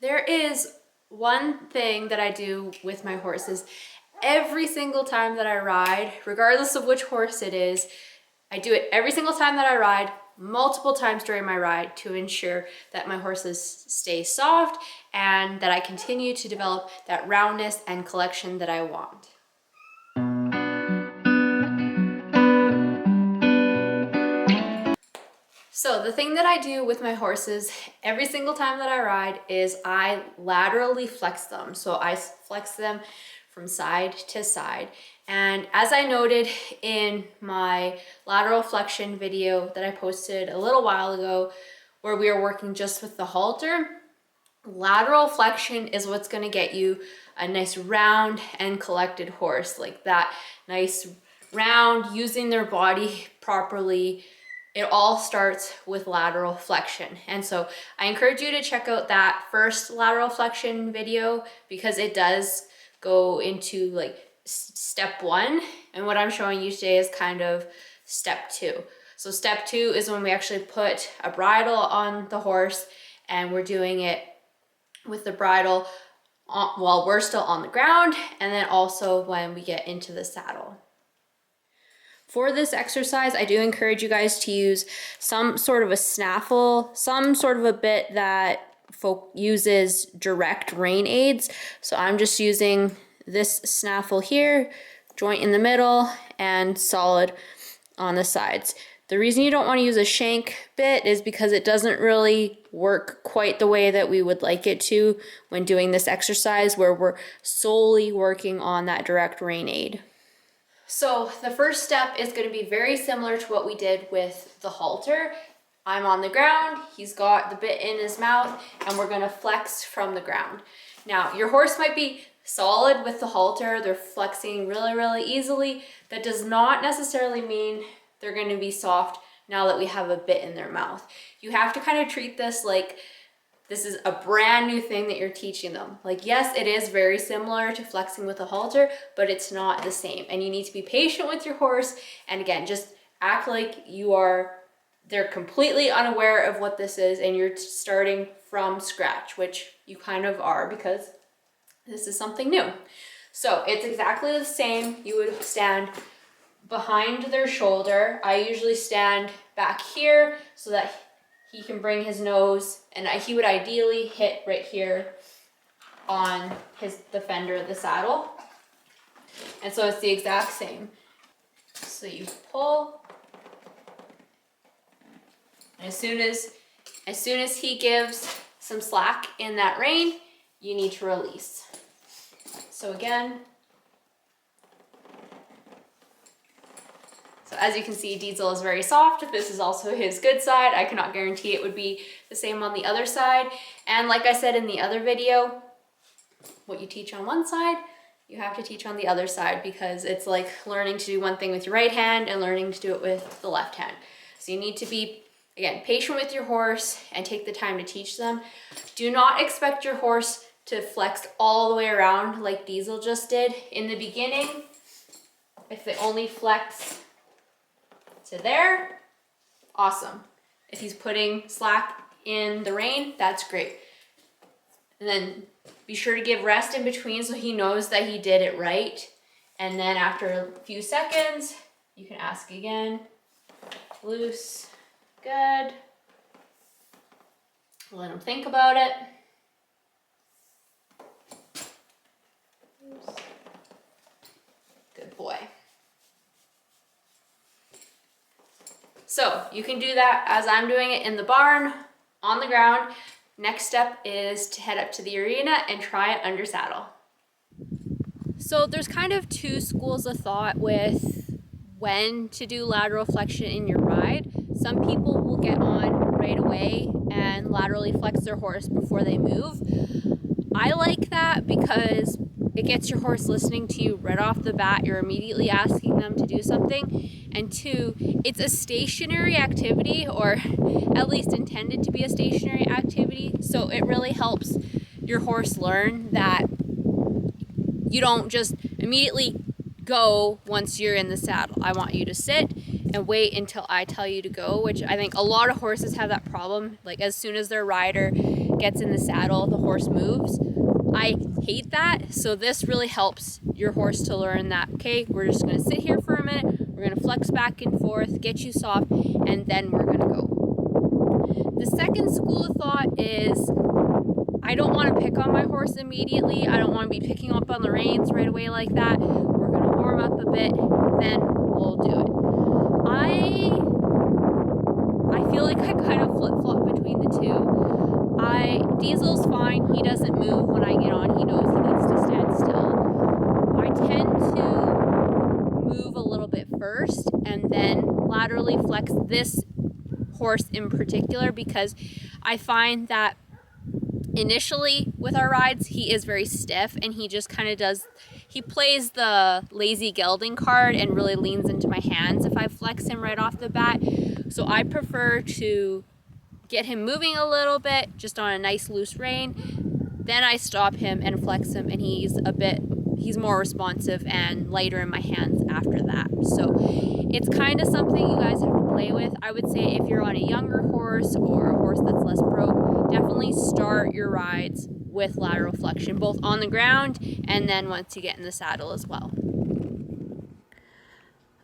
There is one thing that I do with my horses every single time that I ride, regardless of which horse it is. I do it every single time that I ride, multiple times during my ride, to ensure that my horses stay soft and that I continue to develop that roundness and collection that I want. So the thing that I do with my horses every single time that I ride is I laterally flex them. So I flex them from side to side. And as I noted in my lateral flexion video that I posted a little while ago, where we are working just with the halter, lateral flexion is what's going to get you a nice round and collected horse, like that nice round, using their body properly. It all starts with lateral flexion. And so I encourage you to check out that first lateral flexion video, because it does go into like step 1. And what I'm showing you today is kind of step 2. So step 2 is when we actually put a bridle on the horse, and we're doing it with the bridle while we're still on the ground, and then also when we get into the saddle. For this exercise, I do encourage you guys to use some sort of a snaffle, some sort of a bit that uses direct rein aids. So I'm just using this snaffle here, joint in the middle and solid on the sides. The reason you don't want to use a shank bit is because it doesn't really work quite the way that we would like it to when doing this exercise, where we're solely working on that direct rein aid. So the first step is going to be very similar to what we did with the halter. I'm on the ground, he's got the bit in his mouth, and we're going to flex from the ground. Now, your horse might be solid with the halter, they're flexing really, really easily. That does not necessarily mean they're going to be soft now that we have a bit in their mouth. You have to kind of treat this like this is a brand new thing that you're teaching them. Like, yes, it is very similar to flexing with a halter, but it's not the same. And you need to be patient with your horse. And again, just act like they're completely unaware of what this is and you're starting from scratch, which you kind of are because this is something new. So it's exactly the same. You would stand behind their shoulder. I usually stand back here so that he can bring his nose, and he would ideally hit right here on the fender of the saddle. And so it's the exact same. So you pull, and as soon as he gives some slack in that rein, you need to release. So again, so as you can see, Diesel is very soft. This is also his good side. I cannot guarantee it would be the same on the other side. And like I said in the other video, what you teach on one side, you have to teach on the other side, because it's like learning to do one thing with your right hand and learning to do it with the left hand. So you need to be, again, patient with your horse and take the time to teach them. Do not expect your horse to flex all the way around like Diesel just did. In the beginning, if they only flex to there, awesome. If he's putting slack in the rein, that's great. And then be sure to give rest in between so he knows that he did it right. And then after a few seconds, you can ask again. Loose, good. Let him think about it. Loose. Good boy. So you can do that as I'm doing it in the barn, on the ground. Next step is to head up to the arena and try it under saddle. So there's kind of two schools of thought with when to do lateral flexion in your ride. Some people will get on right away and laterally flex their horse before they move. I like that because it gets your horse listening to you right off the bat. You're immediately asking them to do something. And two, it's a stationary activity, or at least intended to be a stationary activity. So it really helps your horse learn that you don't just immediately go once you're in the saddle. I want you to sit and wait until I tell you to go, which I think a lot of horses have that problem. Like as soon as their rider gets in the saddle, the horse moves. I hate that. So this really helps your horse to learn that, okay, we're just gonna sit here for a minute, we're gonna flex back and forth, get you soft, and then we're gonna go. The second school of thought is, I don't want to pick on my horse immediately. I don't want to be picking up on the reins right away like that. We're going to warm up a bit, then we'll do it. I feel like I kind of flip-flop between the two. Diesel's fine. He doesn't move when I get on. He knows he needs to stand still. I tend to move a little bit first and then laterally flex this horse in particular, because I find that initially with our rides he is very stiff and he just kind of he plays the lazy gelding card and really leans into my hands if I flex him right off the bat. So I prefer to get him moving a little bit just on a nice loose rein, then I stop him and flex him, and he's more responsive and lighter in my hands after that. So it's kind of something you guys have to play with. I would say if you're on a younger horse or a horse that's less broke, definitely start your rides with lateral flexion, both on the ground and then once you get in the saddle as well.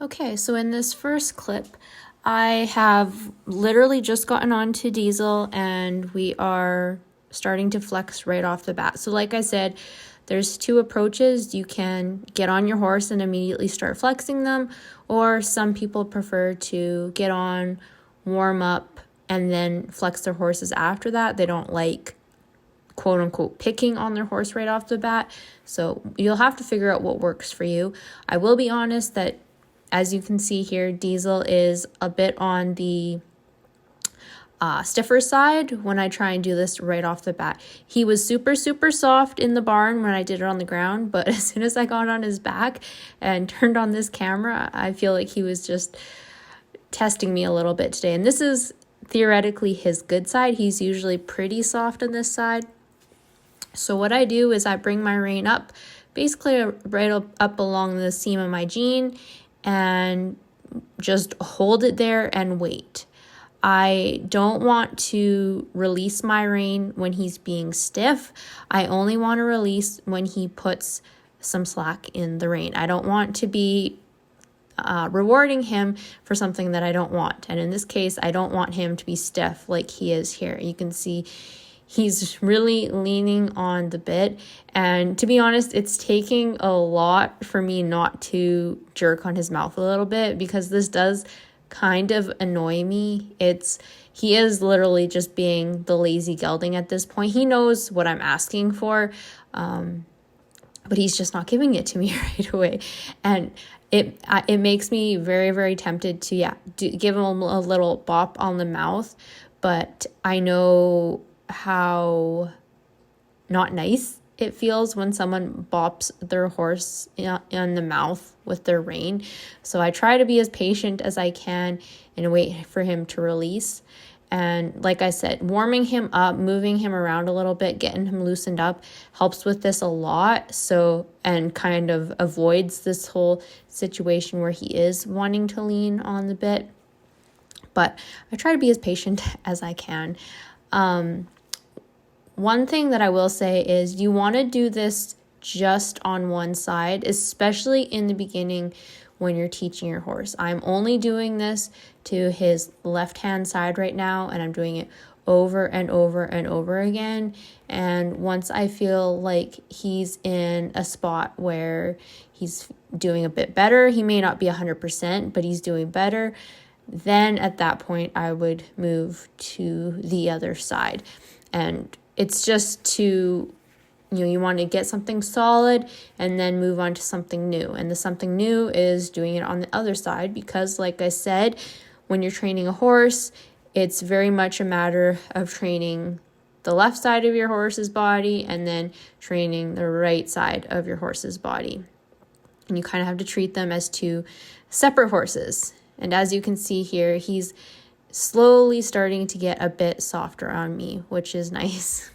Okay, so in this first clip, I have literally just gotten onto Diesel and we are starting to flex right off the bat. So like I said, there's two approaches. You can get on your horse and immediately start flexing them, or some people prefer to get on, warm up, and then flex their horses after that. They don't like, quote unquote, picking on their horse right off the bat. So you'll have to figure out what works for you. I will be honest that, as you can see here, Diesel is a bit on the stiffer side when I try and do this right off the bat. He was super soft in the barn when I did it on the ground, but as soon as I got on his back and turned on this camera, I feel like he was just testing me a little bit today. And this is theoretically his good side. He's usually pretty soft on this side. So what I do is I bring my rein up, basically right up along the seam of my jean, and just hold it there and wait. I don't want to release my rein when he's being stiff. I only want to release when he puts some slack in the rein. I don't want to be rewarding him for something that I don't want. And in this case, I don't want him to be stiff like he is here. You can see he's really leaning on the bit. And to be honest, it's taking a lot for me not to jerk on his mouth a little bit, because this does kind of annoy me. He is literally just being the lazy gelding at this point. He knows what I'm asking for, but he's just not giving it to me right away. And it makes me very tempted to give him a little bop on the mouth, but I know how not nice it feels when someone bops their horse in the mouth with their rein. So I try to be as patient as I can and wait for him to release. And like I said, warming him up, moving him around a little bit, getting him loosened up helps with this a lot. So, and kind of avoids this whole situation where he is wanting to lean on the bit. But I try to be as patient as I can. One thing that I will say is you want to do this just on one side, especially in the beginning when you're teaching your horse. I'm only doing this to his left-hand side right now, and I'm doing it over and over and over again. And once I feel like he's in a spot where he's doing a bit better, he may not be 100%, but he's doing better, then at that point I would move to the other side. And it's just to, you want to get something solid and then move on to something new. And the something new is doing it on the other side, because like I said, when you're training a horse, it's very much a matter of training the left side of your horse's body and then training the right side of your horse's body. And you kind of have to treat them as two separate horses. And as you can see here, he's slowly starting to get a bit softer on me, which is nice.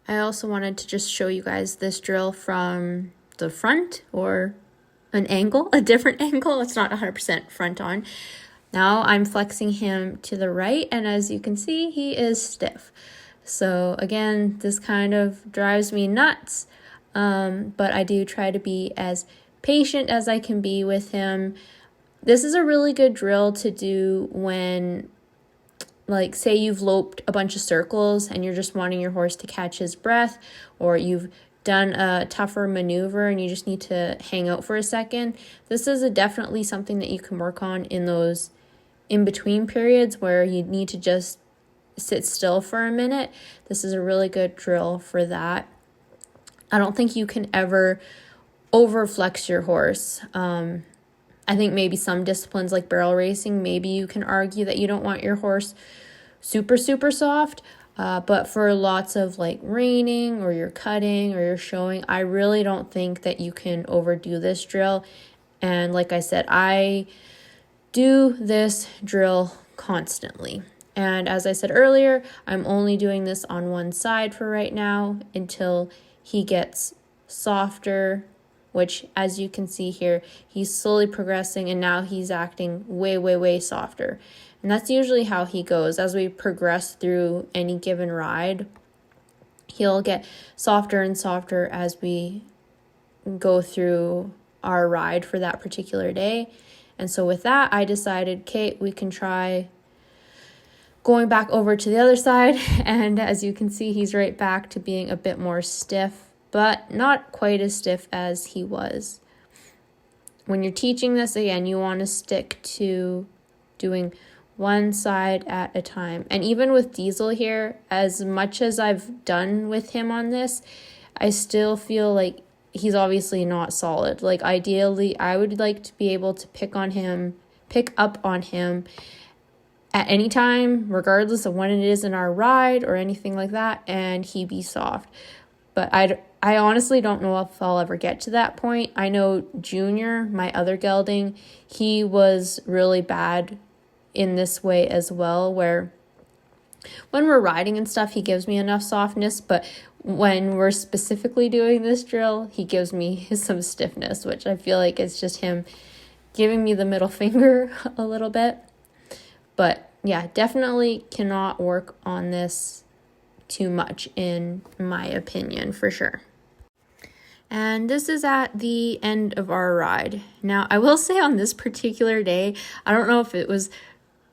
I also wanted to just show you guys this drill from the front, or an angle, a different angle. It's not 100% front on. Now I'm flexing him to the right, and as you can see, he is stiff. So again, this kind of drives me nuts, but I do try to be as patient as I can be with him. This is a really good drill to do when, like, say you've loped a bunch of circles and you're just wanting your horse to catch his breath, or you've done a tougher maneuver and you just need to hang out for a second. This is definitely something that you can work on in those in-between periods where you need to just sit still for a minute. This is a really good drill for that. I don't think you can ever overflex your horse. I think maybe some disciplines like barrel racing, maybe you can argue that you don't want your horse super, super soft. But for lots of like reining or your cutting or your showing, I really don't think that you can overdo this drill. And like I said, I do this drill constantly. And as I said earlier, I'm only doing this on one side for right now until he gets softer, which as you can see here, he's slowly progressing and now he's acting way, way, way softer. And that's usually how he goes. As we progress through any given ride, he'll get softer and softer as we go through our ride for that particular day. And so with that, I decided, okay, we can try going back over to the other side. And as you can see, he's right back to being a bit more stiff, but not quite as stiff as he was. When you're teaching this, again, you want to stick to doing one side at a time. And even with Diesel here, as much as I've done with him on this, I still feel like he's obviously not solid. Like ideally, I would like to be able to pick up on him at any time, regardless of when it is in our ride or anything like that, and he be soft. But I honestly don't know if I'll ever get to that point. I know Junior, my other gelding, he was really bad in this way as well, where when we're riding and stuff, he gives me enough softness, but when we're specifically doing this drill, he gives me some stiffness, which I feel like is just him giving me the middle finger a little bit. But yeah, definitely cannot work on this too much in my opinion, for sure. And this is at the end of our ride. Now, I will say on this particular day, I don't know if it was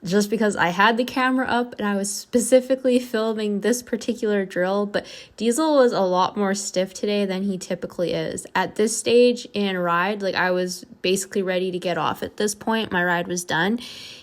just because I had the camera up and I was specifically filming this particular drill, but Diesel was a lot more stiff today than he typically is. At this stage in ride, like I was basically ready to get off at this point. My ride was done.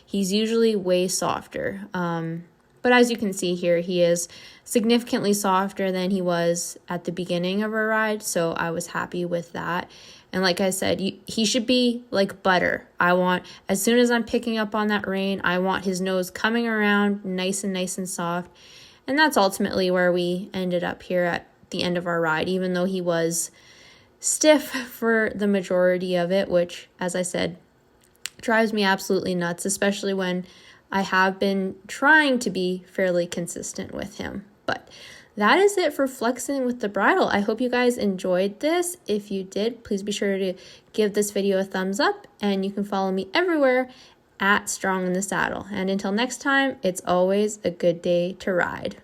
He's usually way softer. But as you can see here, he is significantly softer than he was at the beginning of our ride, so I was happy with that. And like I said, he should be like butter. I want, as soon as I'm picking up on that rein, I want his nose coming around nice and soft. And that's ultimately where we ended up here at the end of our ride, even though he was stiff for the majority of it, which, as I said, drives me absolutely nuts, especially when I have been trying to be fairly consistent with him. But that is it for flexing with the bridle. I hope you guys enjoyed this. If you did, please be sure to give this video a thumbs up, and you can follow me everywhere at Strong in the Saddle. And until next time, it's always a good day to ride.